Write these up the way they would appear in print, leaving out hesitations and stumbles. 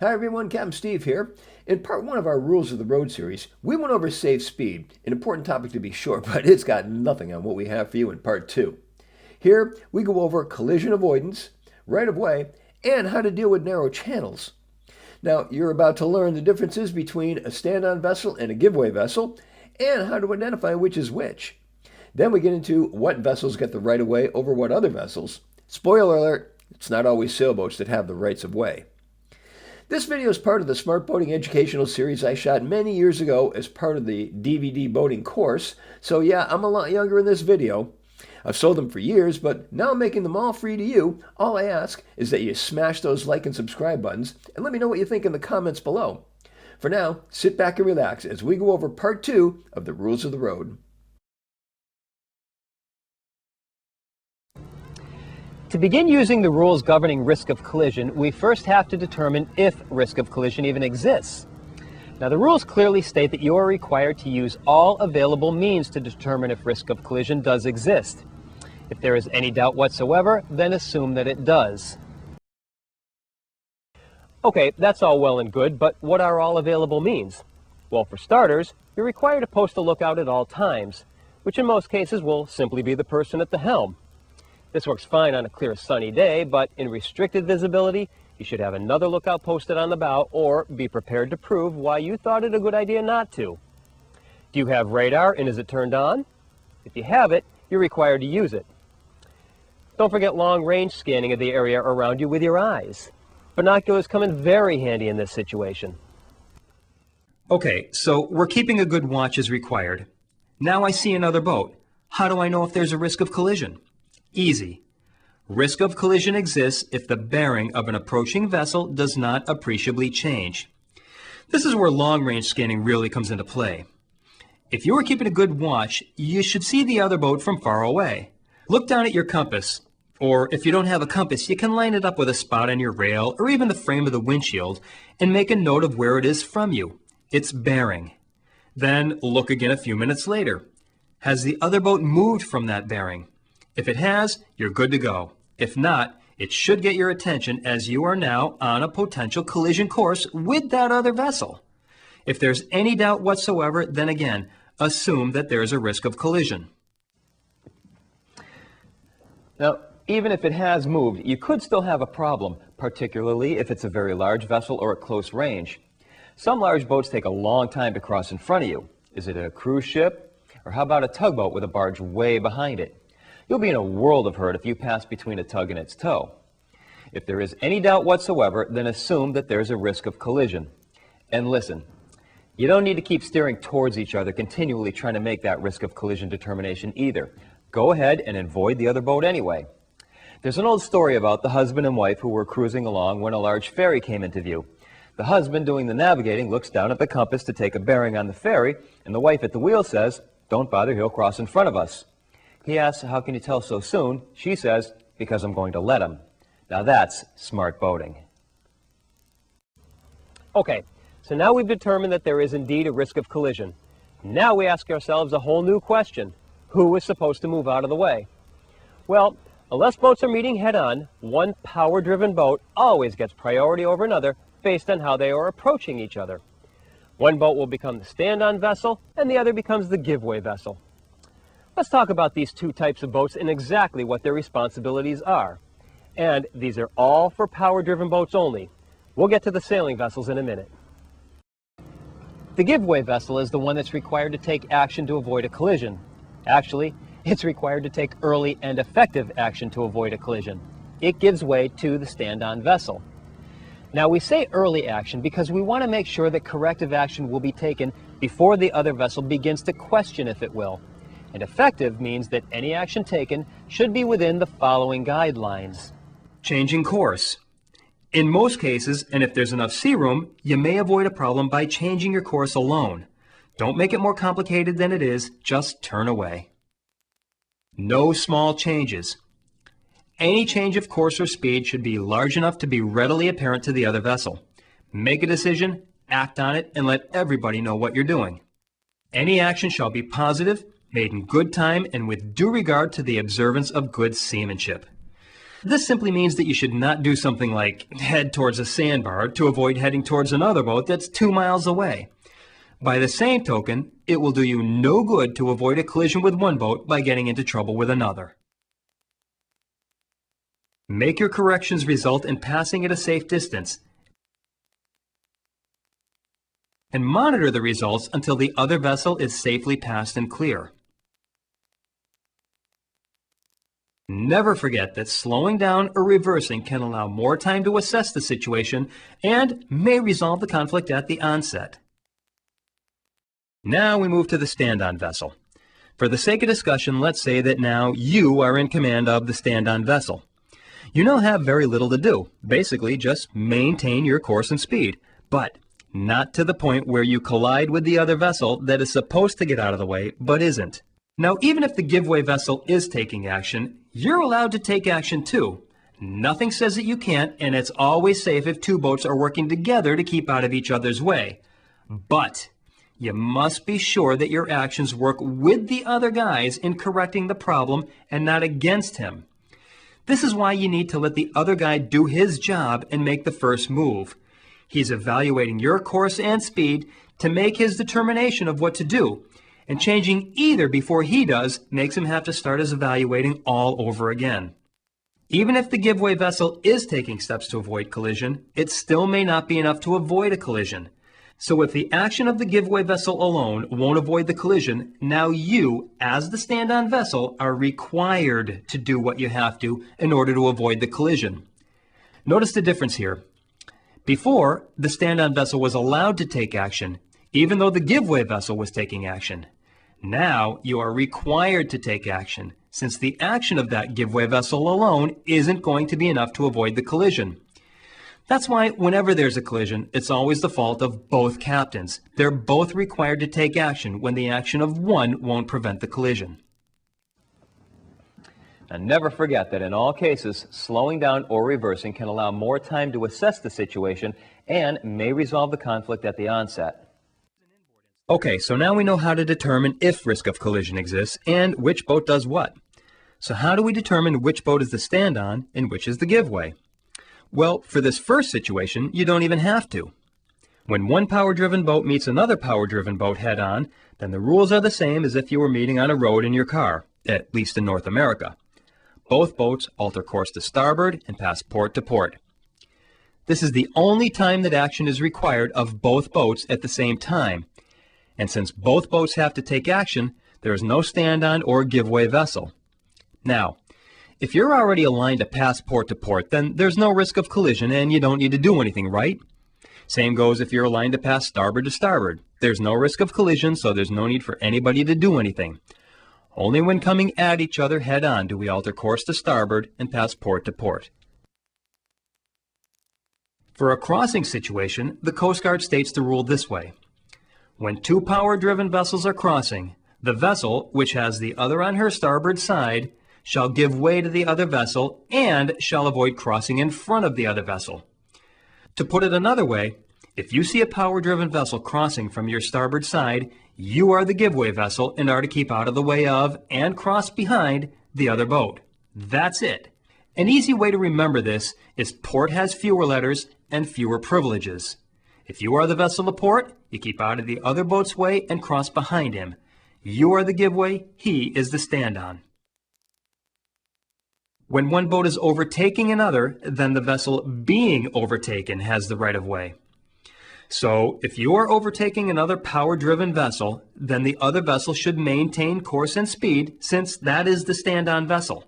Hi everyone, Captain Steve here. In part one of our Rules of the Road series, we went over safe speed, an important topic to be sure, but it's got nothing on what we have for you in part two. Here, we go over collision avoidance, right of way, and how to deal with narrow channels. Now, you're about to learn the differences between a stand-on vessel and a giveaway vessel, and how to identify which is which. Then we get into what vessels get the right of way over what other vessels. Spoiler alert, it's not always sailboats that have the rights of way. This video is part of the Smart Boating educational series I shot many years ago as part of the DVD boating course, so yeah, I'm a lot younger in this video. I've sold them for years, but now I'm making them all free to you. All I ask is that you smash those like and subscribe buttons and let me know what you think in the comments below. For now, sit back and relax as we go over part two of the Rules of the Road. To begin using the rules governing risk of collision, we first have to determine if risk of collision even exists. Now, the rules clearly state that you are required to use all available means to determine if risk of collision does exist. If there is any doubt whatsoever, then assume that it does. Okay, that's all well and good, but what are all available means? Well, for starters, you're required to post a lookout at all times, which in most cases will simply be the person at the helm. This works fine on a clear sunny day, but in restricted visibility, you should have another lookout posted on the bow or be prepared to prove why you thought it a good idea not to. Do you have radar and is it turned on? If you have it, you're required to use it. Don't forget long-range scanning of the area around you with your eyes. Binoculars come in very handy in this situation. Okay, so we're keeping a good watch as required. Now I see another boat. How do I know if there's a risk of collision? Easy. Risk of collision exists if the bearing of an approaching vessel does not appreciably change. This is where long-range scanning really comes into play. If you are keeping a good watch, you should see the other boat from far away. Look down at your compass, or if you don't have a compass, you can line it up with a spot on your rail or even the frame of the windshield and make a note of where it is from you, its bearing. Then look again a few minutes later. Has the other boat moved from that bearing? If it has, you're good to go. If not, it should get your attention as you are now on a potential collision course with that other vessel. If there's any doubt whatsoever, then again, assume that there's a risk of collision. Now, even if it has moved, you could still have a problem, particularly if it's a very large vessel or at close range. Some large boats take a long time to cross in front of you. Is it a cruise ship? Or how about a tugboat with a barge way behind it? You'll be in a world of hurt if you pass between a tug and its tow. If there is any doubt whatsoever, then assume that there's a risk of collision. And listen, you don't need to keep steering towards each other, continually trying to make that risk of collision determination either. Go ahead and avoid the other boat anyway. There's an old story about the husband and wife who were cruising along when a large ferry came into view. The husband, doing the navigating, looks down at the compass to take a bearing on the ferry, and the wife at the wheel says, "Don't bother, he'll cross in front of us." He asks, "How can you tell so soon?" She says, "Because I'm going to let him." Now that's smart boating. Okay, so now we've determined that there is indeed a risk of collision. Now we ask ourselves a whole new question. Who is supposed to move out of the way? Well, unless boats are meeting head-on, one power-driven boat always gets priority over another based on how they are approaching each other. One boat will become the stand-on vessel, and the other becomes the giveaway vessel. Let's talk about these two types of boats and exactly what their responsibilities are. And these are all for power-driven boats only. We'll get to the sailing vessels in a minute. The giveaway vessel is the one that's required to take action to avoid a collision. Actually, it's required to take early and effective action to avoid a collision. It gives way to the stand-on vessel. Now, we say early action because we want to make sure that corrective action will be taken before the other vessel begins to question if it will. And effective means that any action taken should be within the following guidelines. Changing course. In most cases, and if there's enough sea room, you may avoid a problem by changing your course alone. Don't make it more complicated than it is, just turn away. No small changes. Any change of course or speed should be large enough to be readily apparent to the other vessel. Make a decision, act on it, and let everybody know what you're doing. Any action shall be positive, made in good time, and with due regard to the observance of good seamanship. This simply means that you should not do something like head towards a sandbar to avoid heading towards another boat that's 2 miles away. By the same token, it will do you no good to avoid a collision with one boat by getting into trouble with another. Make your corrections result in passing at a safe distance, and monitor the results until the other vessel is safely passed and clear. Never forget that slowing down or reversing can allow more time to assess the situation and may resolve the conflict at the onset. Now we move to the stand-on vessel. For the sake of discussion, let's say that now you are in command of the stand-on vessel. You now have very little to do. Basically, just maintain your course and speed, but not to the point where you collide with the other vessel that is supposed to get out of the way, but isn't. Now, even if the giveaway vessel is taking action, you're allowed to take action too. Nothing says that you can't, and it's always safe if two boats are working together to keep out of each other's way. But you must be sure that your actions work with the other guys in correcting the problem and not against him. This is why you need to let the other guy do his job and make the first move. He's evaluating your course and speed to make his determination of what to do, and changing either before he does makes him have to start his evaluating all over again. Even if the giveaway vessel is taking steps to avoid collision, it still may not be enough to avoid a collision. So if the action of the giveaway vessel alone won't avoid the collision, now you, as the stand-on vessel, are required to do what you have to in order to avoid the collision. Notice the difference here. Before, the stand-on vessel was allowed to take action, even though the giveaway vessel was taking action. Now you are required to take action, since the action of that giveaway vessel alone isn't going to be enough to avoid the collision. That's why whenever there's a collision, it's always the fault of both captains. They're both required to take action when the action of one won't prevent the collision. And never forget that in all cases, slowing down or reversing can allow more time to assess the situation and may resolve the conflict at the onset. Okay, so now we know how to determine if risk of collision exists and which boat does what. So how do we determine which boat is the stand-on and which is the giveaway? Well, for this first situation, you don't even have to. When one power-driven boat meets another power-driven boat head-on, then the rules are the same as if you were meeting on a road in your car, at least in North America. Both boats alter course to starboard and pass port to port. This is the only time that action is required of both boats at the same time. And since both boats have to take action, there is no stand-on or giveaway vessel. Now, if you're already aligned to pass port to port, then there's no risk of collision and you don't need to do anything, right? Same goes if you're aligned to pass starboard to starboard. There's no risk of collision, so there's no need for anybody to do anything. Only when coming at each other head-on do we alter course to starboard and pass port to port. For a crossing situation, the Coast Guard states the rule this way. When two power-driven vessels are crossing, the vessel, which has the other on her starboard side, shall give way to the other vessel and shall avoid crossing in front of the other vessel. To put it another way, if you see a power-driven vessel crossing from your starboard side, you are the giveaway vessel and are to keep out of the way of and cross behind the other boat. That's it. An easy way to remember this is port has fewer letters and fewer privileges. If you are the vessel of port, you keep out of the other boat's way and cross behind him. You are the giveaway, he is the stand-on. When one boat is overtaking another, then the vessel being overtaken has the right of way. So, if you are overtaking another power-driven vessel, then the other vessel should maintain course and speed, since that is the stand-on vessel.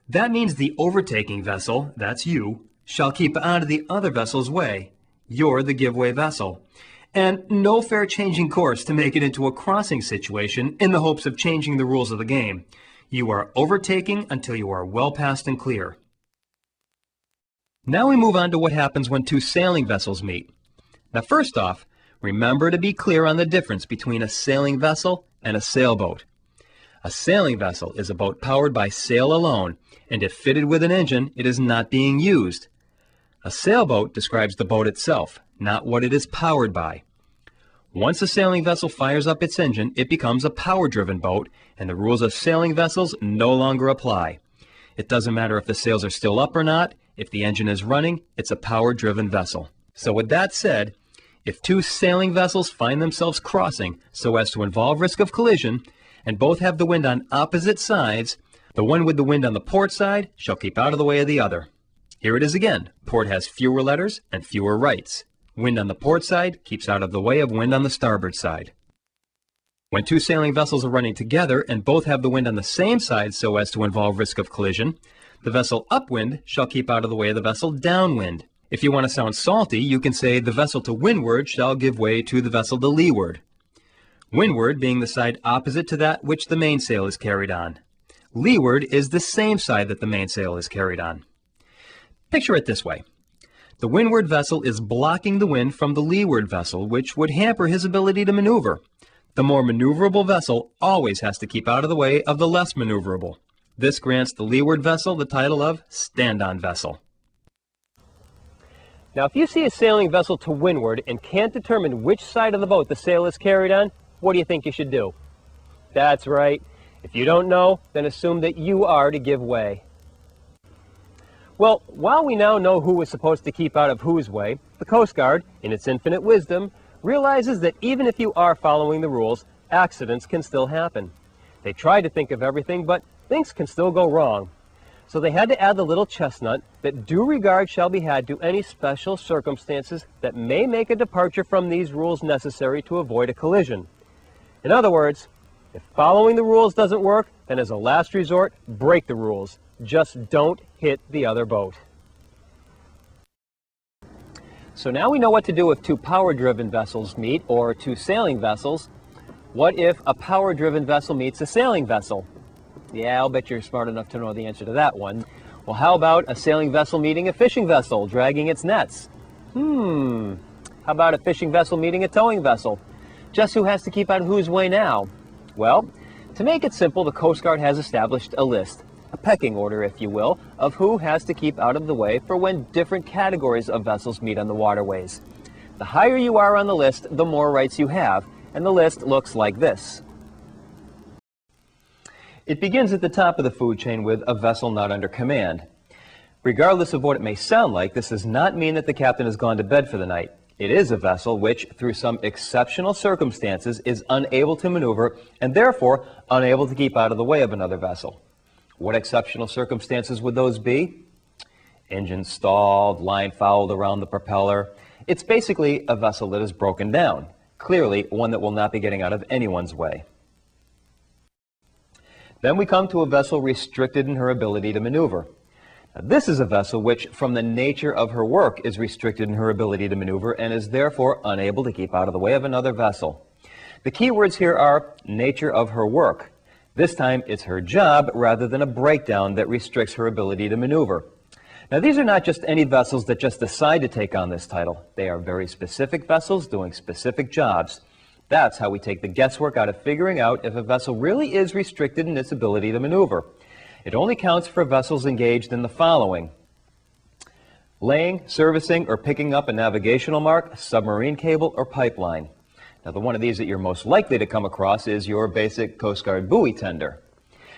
That means the overtaking vessel, that's you, shall keep out of the other vessel's way. You're the giveaway vessel. And no fair changing course to make it into a crossing situation in the hopes of changing the rules of the game. You are overtaking until you are well past and clear. Now we move on to what happens when two sailing vessels meet. Now first off, remember to be clear on the difference between a sailing vessel and a sailboat. A sailing vessel is a boat powered by sail alone, and if fitted with an engine, it is not being used. A sailboat describes the boat itself, not what it is powered by. Once a sailing vessel fires up its engine, it becomes a power-driven boat, and the rules of sailing vessels no longer apply. It doesn't matter if the sails are still up or not. If the engine is running, it's a power-driven vessel. So with that said, if two sailing vessels find themselves crossing so as to involve risk of collision, and both have the wind on opposite sides, the one with the wind on the port side shall keep out of the way of the other. Here it is again. Port has fewer letters and fewer rights. Wind on the port side keeps out of the way of wind on the starboard side. When two sailing vessels are running together and both have the wind on the same side so as to involve risk of collision, the vessel upwind shall keep out of the way of the vessel downwind. If you want to sound salty, you can say the vessel to windward shall give way to the vessel to leeward. Windward being the side opposite to that which the mainsail is carried on. Leeward is the same side that the mainsail is carried on. Picture it this way. The windward vessel is blocking the wind from the leeward vessel, which would hamper his ability to maneuver. The more maneuverable vessel always has to keep out of the way of the less maneuverable. This grants the leeward vessel the title of stand-on vessel. Now, if you see a sailing vessel to windward and can't determine which side of the boat the sail is carried on, what do you think you should do? That's right. If you don't know, then assume that you are to give way. Well, while we now know who is supposed to keep out of whose way, the Coast Guard, in its infinite wisdom, realizes that even if you are following the rules, accidents can still happen. They tried to think of everything, but things can still go wrong. So they had to add the little chestnut that due regard shall be had to any special circumstances that may make a departure from these rules necessary to avoid a collision. In other words, if following the rules doesn't work, then as a last resort, break the rules. Just don't hit the other boat. So now we know what to do if two power-driven vessels meet, or two sailing vessels. What if a power-driven vessel meets a sailing vessel? Yeah, I'll bet you're smart enough to know the answer to that one. Well, how about a sailing vessel meeting a fishing vessel, dragging its nets? How about a fishing vessel meeting a towing vessel? Just who has to keep out of whose way now? Well, to make it simple, the Coast Guard has established a list, a pecking order, if you will, of who has to keep out of the way for when different categories of vessels meet on the waterways. The higher you are on the list, the more rights you have, and the list looks like this. It begins at the top of the food chain with a vessel not under command. Regardless of what it may sound like, this does not mean that the captain has gone to bed for the night. It is a vessel which, through some exceptional circumstances, is unable to maneuver and therefore unable to keep out of the way of another vessel. What exceptional circumstances would those be? Engine stalled, line fouled around the propeller. It's basically a vessel that is broken down. Clearly, one that will not be getting out of anyone's way. Then we come to a vessel restricted in her ability to maneuver. Now, this is a vessel which, from the nature of her work, is restricted in her ability to maneuver and is therefore unable to keep out of the way of another vessel. The key words here are nature of her work. This time it's her job rather than a breakdown that restricts her ability to maneuver. Now, these are not just any vessels that just decide to take on this title. They are very specific vessels doing specific jobs. That's how we take the guesswork out of figuring out if a vessel really is restricted in its ability to maneuver. It only counts for vessels engaged in the following: laying, servicing, or picking up a navigational mark, submarine cable, or pipeline. Now, the one of these that you're most likely to come across is your basic Coast Guard buoy tender.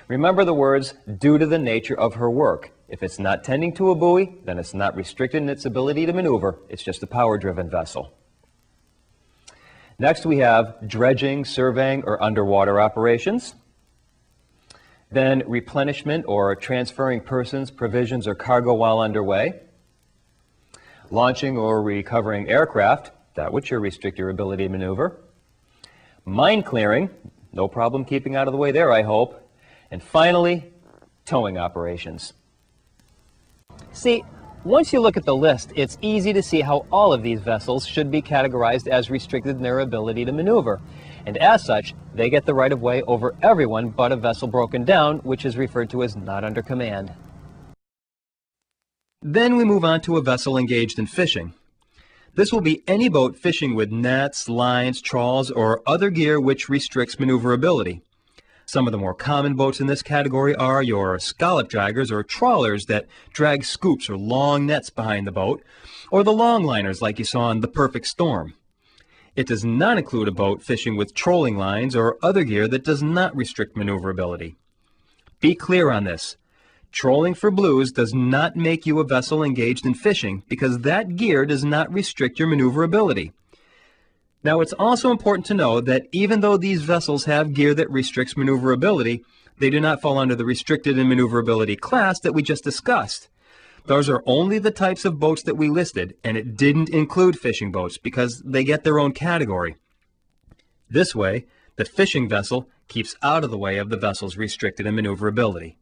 Remember the words, due to the nature of her work. If it's not tending to a buoy, then it's not restricted in its ability to maneuver. It's just a power-driven vessel. Next, we have dredging, surveying, or underwater operations. Then replenishment or transferring persons, provisions, or cargo while underway. Launching or recovering aircraft, that would sure restrict your ability to maneuver. Mine clearing, no problem keeping out of the way there, I hope. And finally, towing operations. See, once you look at the list, it's easy to see how all of these vessels should be categorized as restricted in their ability to maneuver. And as such, they get the right of way over everyone but a vessel broken down, which is referred to as not under command. Then we move on to a vessel engaged in fishing. This will be any boat fishing with nets, lines, trawls, or other gear which restricts maneuverability. Some of the more common boats in this category are your scallop draggers or trawlers that drag scoops or long nets behind the boat, or the longliners like you saw in The Perfect Storm. It does not include a boat fishing with trolling lines or other gear that does not restrict maneuverability. Be clear on this. trolling for blues does not make you a vessel engaged in fishing because that gear does not restrict your maneuverability. Now, it's also important to know that even though these vessels have gear that restricts maneuverability, they do not fall under the restricted and maneuverability class that we just discussed. Those are only the types of boats that we listed, and it didn't include fishing boats because they get their own category. This way, the fishing vessel keeps out of the way of the vessel's restricted and maneuverability.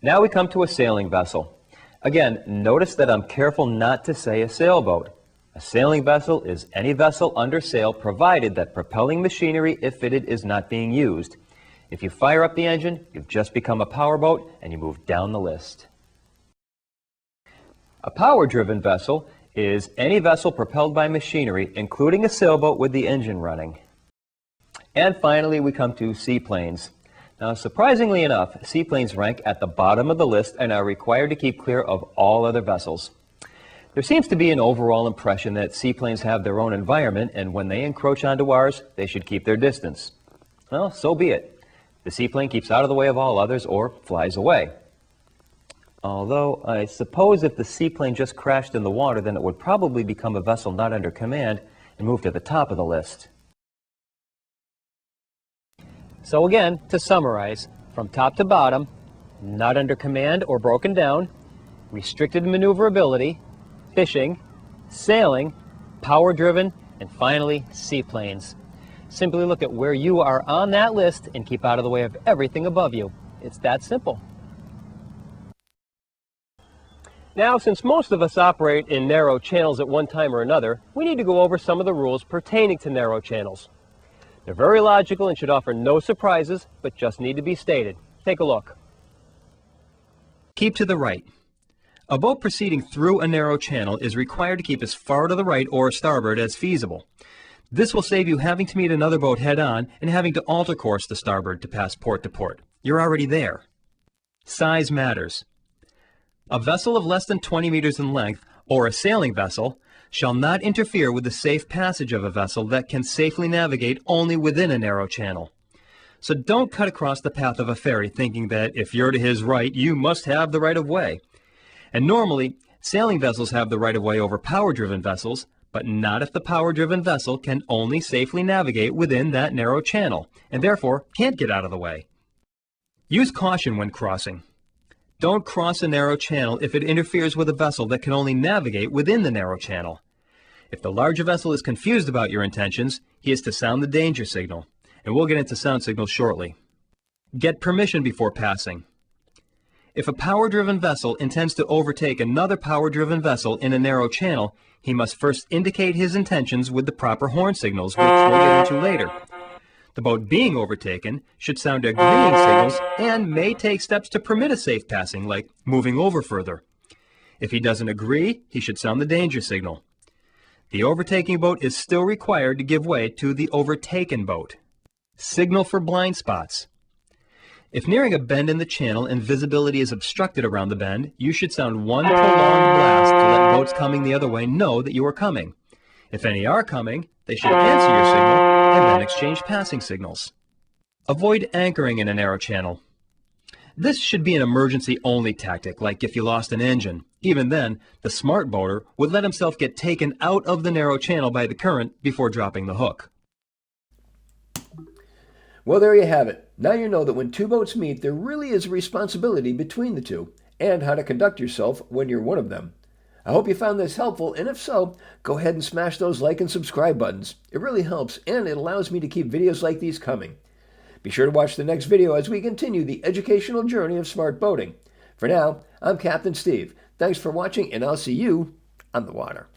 Now we come to a sailing vessel. Again, notice that I'm careful not to say a sailboat. A sailing vessel is any vessel under sail provided that propelling machinery, if fitted, is not being used. If you fire up the engine, you've just become a powerboat and you move down the list. A power-driven vessel is any vessel propelled by machinery, including a sailboat with the engine running. And finally, we come to seaplanes. Now, surprisingly enough, seaplanes rank at the bottom of the list and are required to keep clear of all other vessels. There seems to be an overall impression that seaplanes have their own environment, and when they encroach onto ours, they should keep their distance. Well, so be it. The seaplane keeps out of the way of all others or flies away. Although, I suppose if the seaplane just crashed in the water, then it would probably become a vessel not under command and move to the top of the list. So again, to summarize, from top to bottom, not under command or broken down, restricted maneuverability, fishing, sailing, power-driven, and finally, seaplanes. Simply look at where you are on that list and keep out of the way of everything above you. It's that simple. Now, since most of us operate in narrow channels at one time or another, we need to go over some of the rules pertaining to narrow channels. They're very logical and should offer no surprises, but just need to be stated. Take a look. Keep to the right. A boat proceeding through a narrow channel is required to keep as far to the right or starboard as feasible. This will save you having to meet another boat head-on and having to alter course to starboard to pass port to port. You're already there. Size matters. A vessel of less than 20 meters in length, or a sailing vessel, shall not interfere with the safe passage of a vessel that can safely navigate only within a narrow channel. So don't cut across the path of a ferry thinking that if you're to his right, you must have the right of way. And normally, sailing vessels have the right of way over power-driven vessels, but not if the power-driven vessel can only safely navigate within that narrow channel, and therefore can't get out of the way. Use caution when crossing. Don't cross a narrow channel if it interferes with a vessel that can only navigate within the narrow channel. If the larger vessel is confused about your intentions, he is to sound the danger signal, and we'll get into sound signals shortly. Get permission before passing. If a power-driven vessel intends to overtake another power-driven vessel in a narrow channel, he must first indicate his intentions with the proper horn signals, which we'll get into later. The boat being overtaken should sound agreeing signals and may take steps to permit a safe passing, like moving over further. If he doesn't agree, he should sound the danger signal. The overtaking boat is still required to give way to the overtaken boat. Signal for blind spots. If nearing a bend in the channel and visibility is obstructed around the bend, you should sound one prolonged blast to let boats coming the other way know that you are coming. If any are coming, they should answer your signal and then exchange passing signals. Avoid anchoring in a narrow channel. This should be an emergency-only tactic, like if you lost an engine. Even then, the smart boater would let himself get taken out of the narrow channel by the current before dropping the hook. Well, there you have it. Now you know that when two boats meet, there really is a responsibility between the two, and how to conduct yourself when you're one of them. I hope you found this helpful, and if so, go ahead and smash those like and subscribe buttons. It really helps, and it allows me to keep videos like these coming. Be sure to watch the next video as we continue the educational journey of smart boating. For now, I'm Captain Steve. Thanks for watching, and I'll see you on the water.